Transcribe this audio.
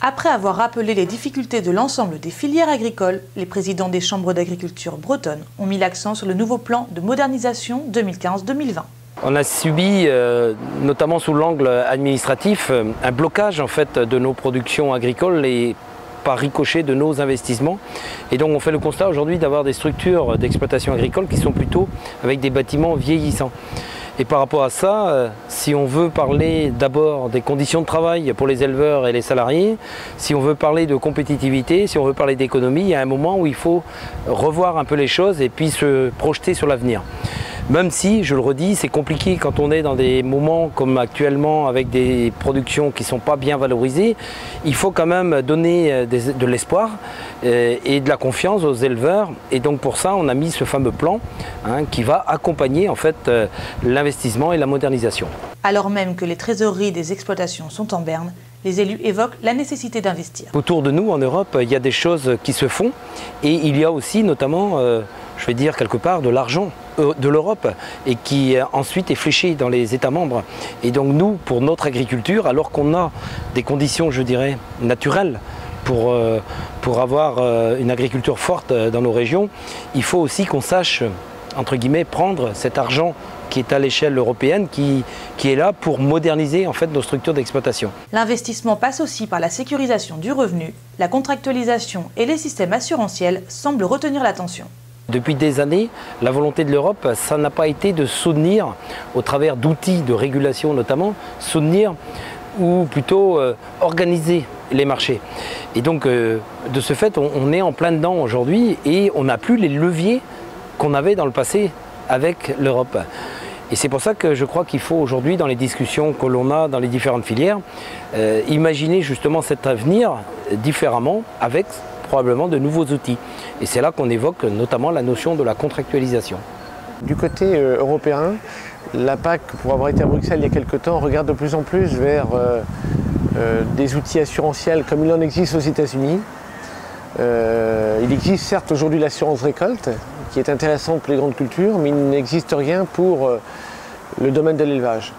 Après avoir rappelé les difficultés de l'ensemble des filières agricoles, les présidents des chambres d'agriculture bretonnes ont mis l'accent sur le nouveau plan de modernisation 2015-2020. On a subi, notamment sous l'angle administratif, un blocage en fait, de nos productions agricoles et par ricochet de nos investissements. Et donc on fait le constat aujourd'hui d'avoir des structures d'exploitation agricole qui sont plutôt avec des bâtiments vieillissants. Et par rapport à ça, si on veut parler d'abord des conditions de travail pour les éleveurs et les salariés, si on veut parler de compétitivité, si on veut parler d'économie, il y a un moment où il faut revoir un peu les choses et puis se projeter sur l'avenir. Même si, je le redis, c'est compliqué quand on est dans des moments comme actuellement avec des productions qui ne sont pas bien valorisées, il faut quand même donner de l'espoir et de la confiance aux éleveurs. Et donc pour ça, on a mis ce fameux plan qui va accompagner en fait l'investissement et la modernisation. Alors même que les trésoreries des exploitations sont en berne, les élus évoquent la nécessité d'investir. Autour de nous, en Europe, il y a des choses qui se font et il y a aussi notamment, je vais dire quelque part, de l'argent de l'Europe et qui ensuite est fléché dans les États membres. Et donc nous, pour notre agriculture, alors qu'on a des conditions, je dirais, naturelles pour avoir une agriculture forte dans nos régions, il faut aussi qu'on sache, entre guillemets, prendre cet argent qui est à l'échelle européenne, qui est là pour moderniser en fait nos structures d'exploitation. L'investissement passe aussi par la sécurisation du revenu, la contractualisation et les systèmes assurantiels semblent retenir l'attention. Depuis des années, la volonté de l'Europe, ça n'a pas été de soutenir, au travers d'outils de régulation notamment, soutenir ou plutôt organiser les marchés. Et donc de ce fait, on est en plein dedans aujourd'hui et on n'a plus les leviers qu'on avait dans le passé avec l'Europe. Et c'est pour ça que je crois qu'il faut aujourd'hui, dans les discussions que l'on a dans les différentes filières, imaginer justement cet avenir différemment avec probablement de nouveaux outils. Et c'est là qu'on évoque notamment la notion de la contractualisation. Du côté européen, la PAC, pour avoir été à Bruxelles il y a quelques temps, regarde de plus en plus vers des outils assurantiels comme il en existe aux États-Unis. Il existe certes aujourd'hui l'assurance récolte, qui est intéressante pour les grandes cultures, mais il n'existe rien pour le domaine de l'élevage.